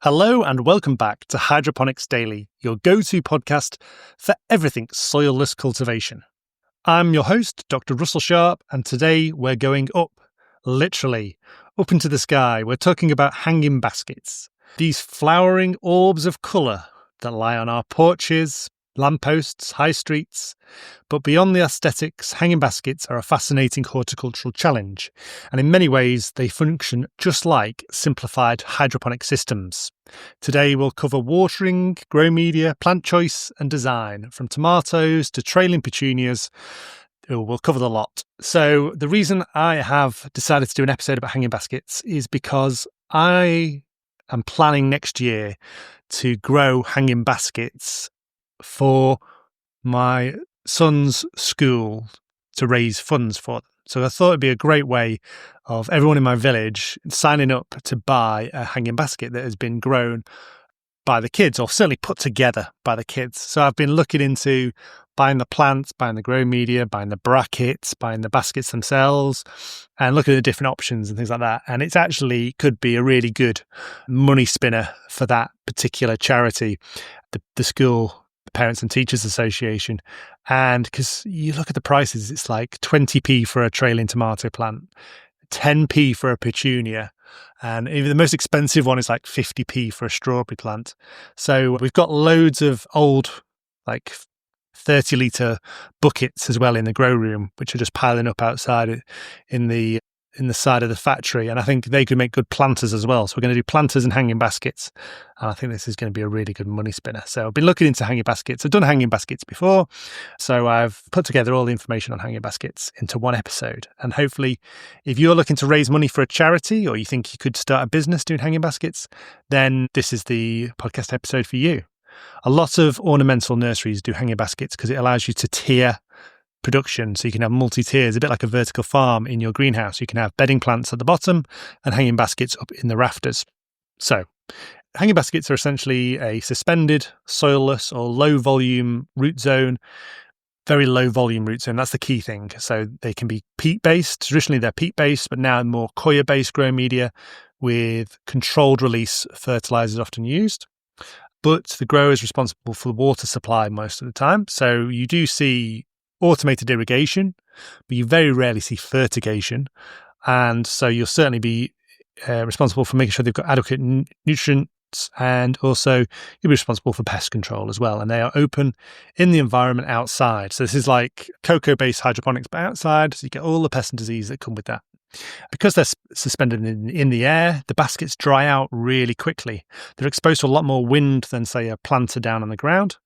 Hello and welcome back to Hydroponics Daily, your go-to podcast for everything soilless cultivation. I'm your host, Dr. Russell Sharp, and today we're going up, literally, up into the sky. We're talking about hanging baskets, these flowering orbs of colour that lie on our porches, lampposts, high streets. But beyond the aesthetics, hanging baskets are a fascinating horticultural challenge, and in many ways they function just like simplified hydroponic systems. Today we'll cover watering, grow media, plant choice and design, from tomatoes to trailing petunias. We'll cover the lot. So the reason I have decided to do an episode about hanging baskets is because I am planning next year to grow hanging baskets for my son's school to raise funds for them. So I thought it'd be a great way of everyone in my village signing up to buy a hanging basket that has been grown by the kids, or certainly put together by the kids. So I've been looking into buying the plants, buying the grow media, buying the brackets, buying the baskets themselves, and looking at the different options and things like that. And it's actually could be a really good money spinner for that particular charity, the school Parents and Teachers Association. And because you look at the prices, it's like 20p for a trailing tomato plant, 10p for a petunia, and even the most expensive one is like 50p for a strawberry plant. So we've got loads of old, like 30-litre buckets as well in the grow room, which are just piling up outside in the side of the factory, and I think they could make good planters as well. So we're going to do planters and hanging baskets, and I think this is going to be a really good money spinner. So I've been looking into hanging baskets. I've done hanging baskets before, so I've put together all the information on hanging baskets into one episode. And hopefully, if you're looking to raise money for a charity, or you think you could start a business doing hanging baskets, then this is the podcast episode for you. A lot of ornamental nurseries do hanging baskets because it allows you to tier production, so you can have multi-tiers, a bit like a vertical farm in your greenhouse. You can have bedding plants at the bottom and hanging baskets up in the rafters. So hanging baskets are essentially a suspended, soilless or low volume root zone, very low volume root zone. That's the key thing. So they can be peat based. Traditionally they're peat based, but now more coir based grow media with controlled release fertilizers often used. But the grower is responsible for the water supply most of the time. So you do see automated irrigation, but you very rarely see fertigation. And so you'll certainly be responsible for making sure they've got adequate nutrients, and also you'll be responsible for pest control as well. And they are open in the environment outside. So this is like cocoa-based hydroponics, but outside, so you get all the pests and disease that come with that. Because they're suspended in the air, the baskets dry out really quickly. They're exposed to a lot more wind than, say, a planter down on the ground.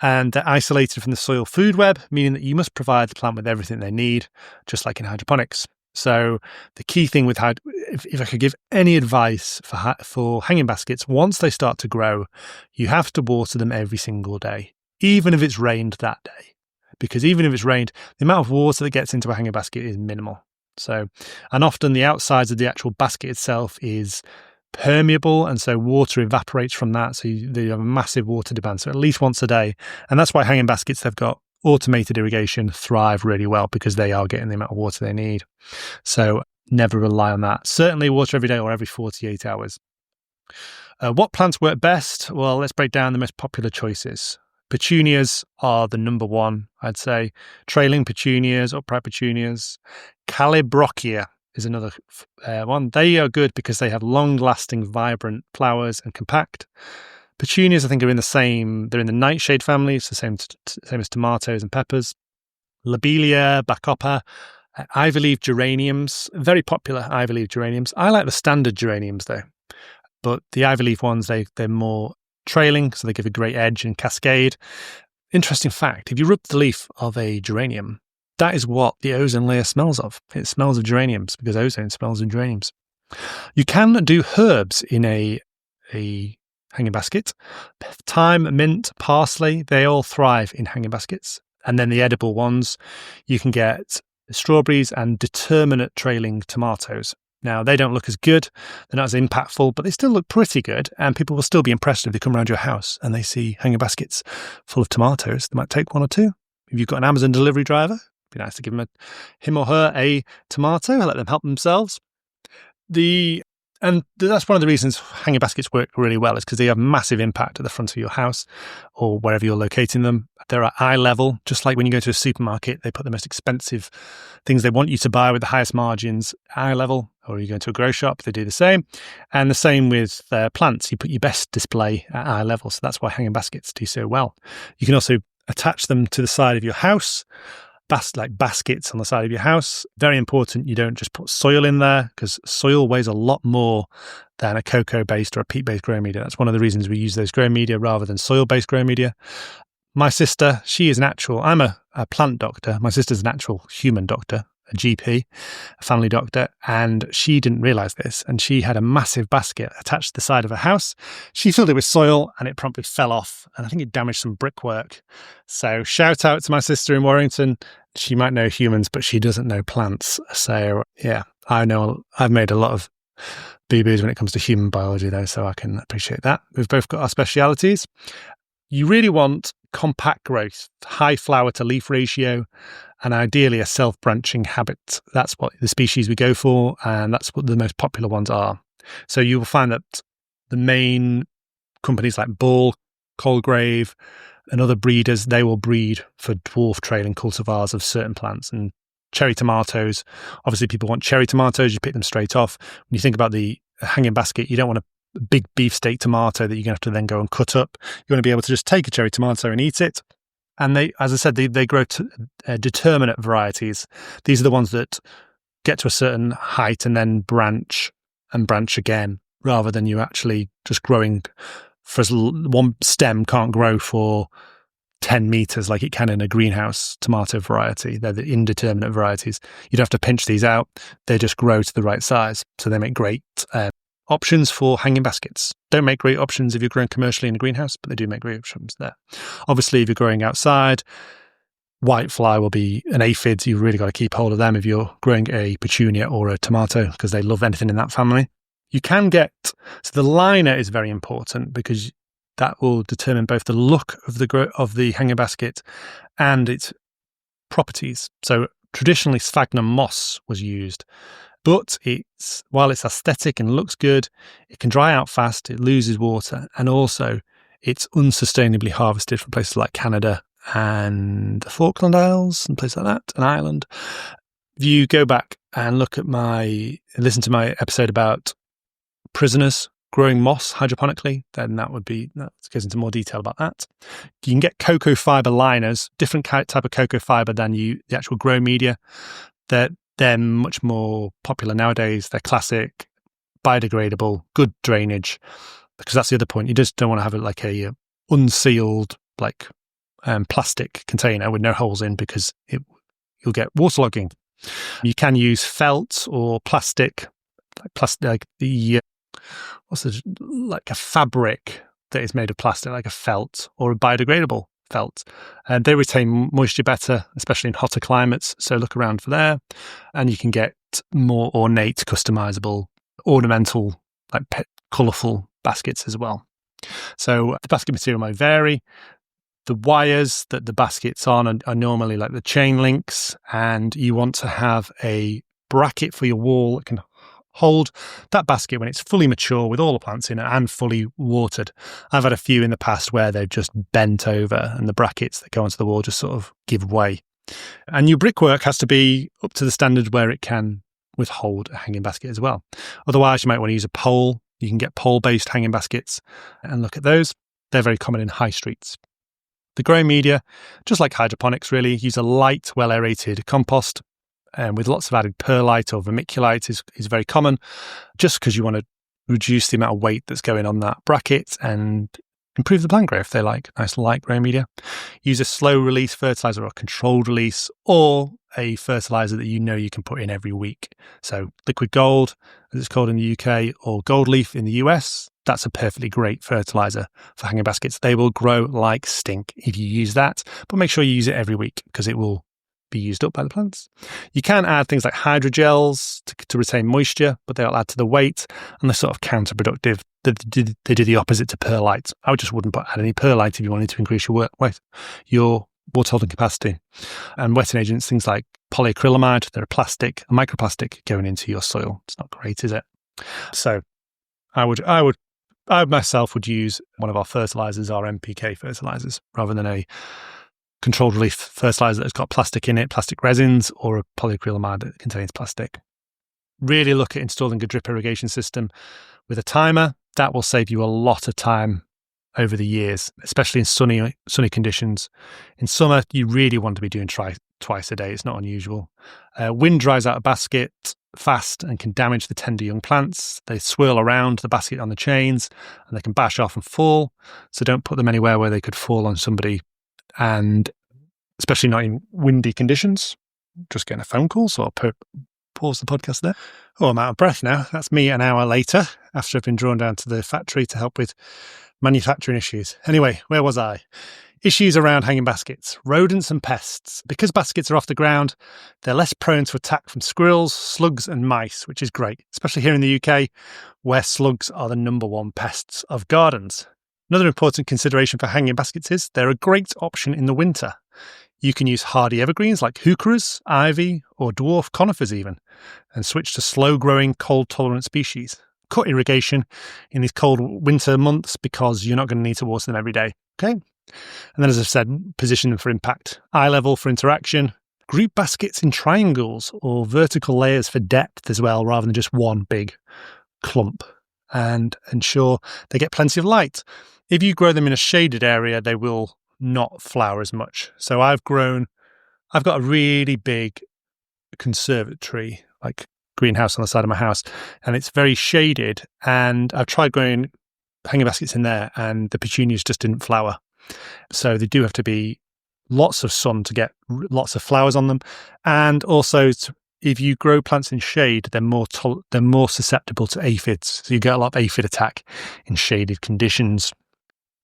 And they're isolated from the soil food web, meaning that you must provide the plant with everything they need, just like in hydroponics. So the key thing with if I could give any advice for hanging baskets, once they start to grow, you have to water them every single day, even if it's rained that day. Because even if it's rained, the amount of water that gets into a hanging basket is minimal. So, and often the outsides of the actual basket itself is permeable, and so water evaporates from that, so they have a massive water demand, so at least once a day. And that's why hanging baskets, they've got automated irrigation, thrive really well, because they are getting the amount of water they need. So never rely on that. Certainly water every day or every 48 hours. What plants work best? Well, let's break down the most popular choices. Petunias are the number one, I'd say. Trailing petunias, upright petunias. Calibrachoa is another one. They are good because they have long-lasting, vibrant flowers and compact. Petunias, I think, are in the same. They're in the nightshade family. It's the same as tomatoes and peppers. Lobelia, bacopa, ivy-leaf geraniums, very popular ivy-leaf geraniums. I like the standard geraniums though, but the ivy-leaf ones, they're more trailing, so they give a great edge and cascade. Interesting fact: if you rub the leaf of a geranium, that is what the ozone layer smells of. It smells of geraniums because ozone smells of geraniums. You can do herbs in a hanging basket. Thyme, mint, parsley, they all thrive in hanging baskets. And then the edible ones, you can get strawberries and determinate trailing tomatoes. Now, they don't look as good, they're not as impactful, but they still look pretty good, and people will still be impressed if they come around your house and they see hanging baskets full of tomatoes. They might take one or two. If you've got an Amazon delivery driver, it'd be nice to give him or her a tomato and let them help themselves. The And that's one of the reasons hanging baskets work really well, is because they have massive impact at the front of your house or wherever you're locating them. They're at eye level, just like when you go to a supermarket, they put the most expensive things they want you to buy with the highest margins at eye level, or you go into a grow shop, they do the same. And the same with plants. You put your best display at eye level. So that's why hanging baskets do so well. You can also attach them to the side of your house, like baskets on the side of your house. Very important you don't just put soil in there, because soil weighs a lot more than a cocoa-based or a peat-based grow media. That's one of the reasons we use those grow media rather than soil-based grow media. My sister, she is natural. I'm a plant doctor. My sister's a natural human doctor, a GP, a family doctor, and she didn't realize this. And she had a massive basket attached to the side of her house. She filled it with soil and it promptly fell off. And I think it damaged some brickwork. So shout out to my sister in Warrington. She might know humans, but she doesn't know plants. So yeah, I know I've made a lot of boo-boos when it comes to human biology though, so I can appreciate that. We've both got our specialities. You really want compact growth, high flower to leaf ratio, and ideally a self-branching habit. That's what the species we go for, and that's what the most popular ones are. So you will find that the main companies like Ball, Colegrave, and other breeders, they will breed for dwarf trailing cultivars of certain plants. And cherry tomatoes, obviously people want cherry tomatoes, you pick them straight off. When you think about the hanging basket, you don't want a big beefsteak tomato that you're going to have to then go and cut up. You want to be able to just take a cherry tomato and eat it. And they, as I said, they grow to determinate varieties. These are the ones that get to a certain height and then branch and branch again, rather than you actually just growing for one stem can't grow for 10 meters like it can in a greenhouse tomato variety. They're the indeterminate varieties. You'd have to pinch these out. They just grow to the right size. So they make great options for hanging baskets. Don't make great options if you're growing commercially in a greenhouse, but they do make great options there. Obviously, if you're growing outside, whitefly will be an aphid. You've really got to keep hold of them if you're growing a petunia or a tomato, because they love anything in that family. You can get, so the liner is very important, because that will determine both the look of the hanging basket and its properties. So traditionally sphagnum moss was used, but while it's aesthetic and looks good, it can dry out fast, it loses water, and also it's unsustainably harvested from places like Canada and the Falkland Isles and places like that, and Ireland. If you go back and listen to my episode about prisoners growing moss hydroponically, then that goes into more detail about that. You can get cocoa fiber liners, different type of cocoa fiber than the actual grow media. They're much more popular nowadays. They're classic, biodegradable, good drainage, because that's the other point. You just don't want to have it like a unsealed plastic container with no holes in, because you'll get waterlogging. You can use felt or plastic, like a fabric that is made of plastic, like a felt or a biodegradable felt. And they retain moisture better, especially in hotter climates. So look around for there. And you can get more ornate, customizable, ornamental, colourful baskets as well. So the basket material might vary. The wires that the basket's on are normally like the chain links, and you want to have a bracket for your wall that can hold that basket when it's fully mature with all the plants in it and fully watered. I've had a few in the past where they've just bent over and the brackets that go onto the wall just sort of give way. And your brickwork has to be up to the standard where it can withhold a hanging basket as well. Otherwise, you might want to use a pole. You can get pole-based hanging baskets and look at those. They're very common in high streets. The grow media, just like hydroponics really, use a light, well-aerated compost. With lots of added perlite or vermiculite is very common, just because you want to reduce the amount of weight that's going on that bracket and improve the plant growth. They like nice light grow media. Use a slow release fertilizer or a controlled release, or a fertilizer that you can put in every week. So liquid gold, as it's called in the UK, or gold leaf in the US, that's a perfectly great fertilizer for hanging baskets. They will grow like stink if you use that, but make sure you use it every week, because it will be used up by the plants. You can add things like hydrogels to retain moisture, but they'll add to the weight, and they're sort of counterproductive. They do the opposite to perlite. I just wouldn't add any perlite if you wanted to increase your water holding capacity. And wetting agents, things like polyacrylamide, they're a microplastic going into your soil. It's not great, is it? So I myself would use one of our fertilizers, our NPK fertilizers, rather than a controlled release fertilizer that's got plastic in it, plastic resins, or a polyacrylamide that contains plastic. Really look at installing a drip irrigation system with a timer. That will save you a lot of time over the years, especially in sunny conditions. In summer, you really want to be doing twice a day. It's not unusual. Wind dries out a basket fast and can damage the tender young plants. They swirl around the basket on the chains and they can bash off and fall. So don't put them anywhere where they could fall on somebody, and especially not in windy conditions. Just getting a phone call, so I'll pause the podcast there. Oh, I'm out of breath now. That's me an hour later after I've been drawn down to the factory to help with manufacturing issues. Anyway, where was I? Issues around hanging baskets, rodents and pests. Because baskets are off the ground, they're less prone to attack from squirrels, slugs and mice, which is great, especially here in the UK, where slugs are the number one pests of gardens. Another important consideration for hanging baskets is they're a great option in the winter. You can use hardy evergreens like heucheras, ivy, or dwarf conifers even, and switch to slow-growing, cold-tolerant species. Cut irrigation in these cold winter months because you're not going to need to water them every day, okay? And then, as I've said, position them for impact. Eye level for interaction. Group baskets in triangles or vertical layers for depth as well, rather than just one big clump. And ensure they get plenty of light. If you grow them in a shaded area, they will not flower as much. So I've got a really big conservatory, like greenhouse on the side of my house, and it's very shaded. And I've tried growing hanging baskets in there, and the petunias just didn't flower. So they do have to be lots of sun to get lots of flowers on them. And also, if you grow plants in shade, they're more susceptible to aphids. So you get a lot of aphid attack in shaded conditions.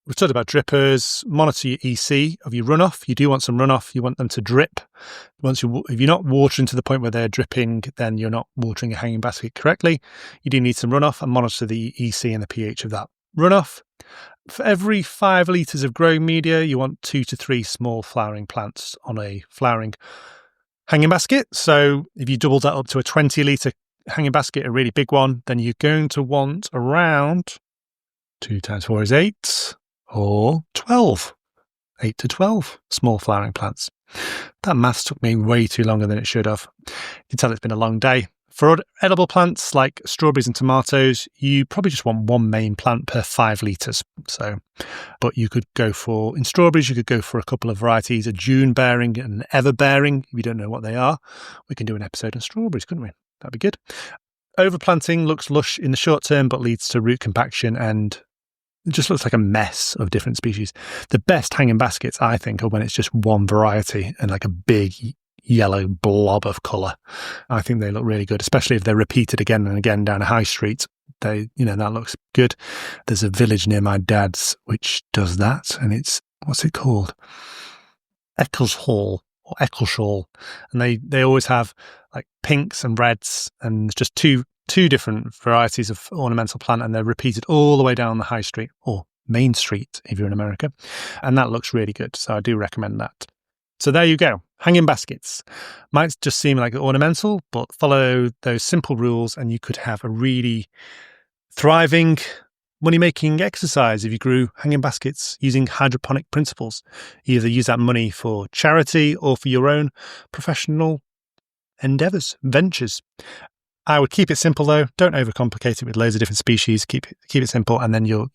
We've talked about drippers. Monitor your EC of your runoff. You do want some runoff. You want them to drip. If you're not watering to the point where they're dripping, then you're not watering a hanging basket correctly. You do need some runoff, and monitor the EC and the pH of that runoff. For every 5 litres of growing media, you want 2 to 3 small flowering plants on a flowering hanging basket. So if you double that up to a 20 litre hanging basket, a really big one, then you're going to want around 2 times 4 is 8, or 12. 8 to 12 small flowering plants. That maths took me way too longer than it should have. You can tell it's been a long day. For edible plants like strawberries and tomatoes, you probably just want one main plant per 5 litres. But you could go in strawberries, you could go for a couple of varieties, a June bearing and an ever bearing. If you don't know what they are, we can do an episode on strawberries, couldn't we? That'd be good. Overplanting looks lush in the short term, but leads to root compaction, and it just looks like a mess of different species. The best hanging baskets, I think, are when it's just one variety and like a big yellow blob of colour. I think they look really good, especially if they're repeated again and again down a high street. That looks good. There's a village near my dad's which does that, and what's it called? Eccleshall or Eccleshall, and they always have like pinks and reds, and there's just two different varieties of ornamental plant, and they're repeated all the way down the high street or main street if you're in America, and that looks really good. So I do recommend that. So there you go. Hanging baskets might just seem like ornamental, but follow those simple rules and you could have a really thriving money-making exercise if you grew hanging baskets using hydroponic principles. Either use that money for charity or for your own professional ventures. I would keep it simple though. Don't overcomplicate it with loads of different species. Keep it simple, and then you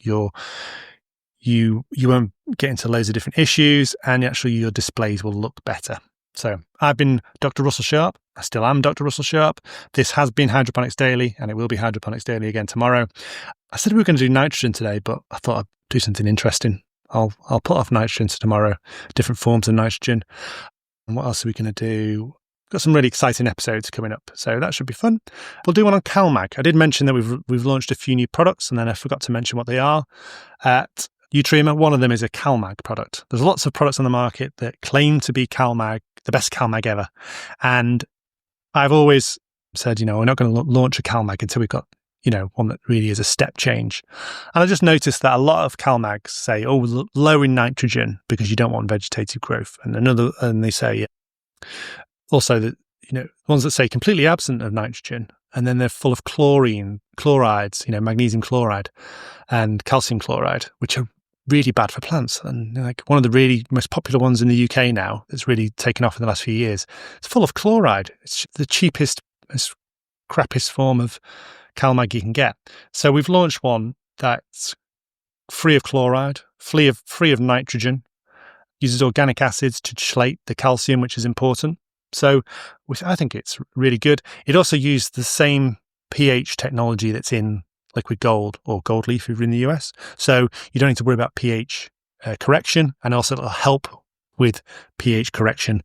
won't get into loads of different issues, and actually your displays will look better. So I've been Dr. Russell Sharp. I still am Dr. Russell Sharp. This has been Hydroponics Daily, and it will be Hydroponics Daily again tomorrow. I said we were going to do nitrogen today, but I thought I'd do something interesting. I'll put off nitrogen to tomorrow, different forms of nitrogen. And what else are we going to do? Got some really exciting episodes coming up, so that should be fun. We'll do one on CalMag. I did mention that we've launched a few new products, and then I forgot to mention what they are. At Utrema, one of them is a CalMag product. There's lots of products on the market that claim to be CalMag, the best CalMag ever. And I've always said, we're not going to launch a CalMag until we've got, one that really is a step change. And I just noticed that a lot of CalMags say, low in nitrogen because you don't want vegetative growth. And they say also that, ones that say completely absent of nitrogen and then they're full of chlorides, magnesium chloride and calcium chloride, which are really bad for plants. And like one of the really most popular ones in the UK now that's really taken off in the last few years, it's full of chloride. It's the cheapest, most crappiest form of CalMag you can get. So we've launched one that's free of chloride, free of nitrogen, uses organic acids to chelate the calcium, which is important. So I think it's really good. It also used the same pH technology that's in liquid gold or gold leaf if you're in the US. So you don't need to worry about pH correction, and also it'll help with pH correction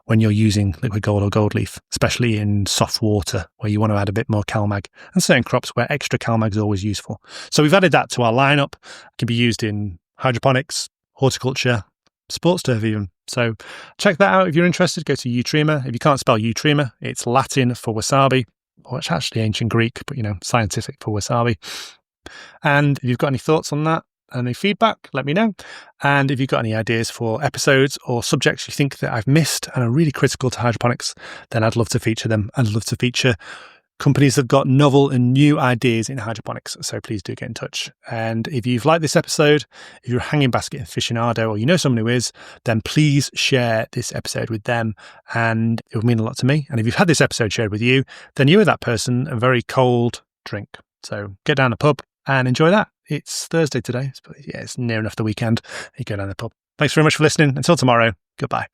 when you're using liquid gold or gold leaf, especially in soft water where you want to add a bit more CalMag, and certain crops where extra CalMag is always useful. So we've added that to our lineup. It can be used in hydroponics, horticulture, sports turf even. So check that out if you're interested. Go to Eutrema. If you can't spell Eutrema, it's Latin for wasabi, or it's actually ancient Greek, but scientific for wasabi. And if you've got any thoughts on that, any feedback, let me know. And if you've got any ideas for episodes or subjects you think that I've missed and are really critical to hydroponics, then I'd love to feature them. I'd love to feature companies that have got novel and new ideas in hydroponics. So please do get in touch. And if you've liked this episode, if you're a hanging basket aficionado, or you know someone who is, then please share this episode with them, and it would mean a lot to me. And if you've had this episode shared with you, then you owe that person a very cold drink. So get down the pub and enjoy that. It's Thursday today, but it's near enough the weekend. You go down the pub. Thanks very much for listening. Until tomorrow, goodbye.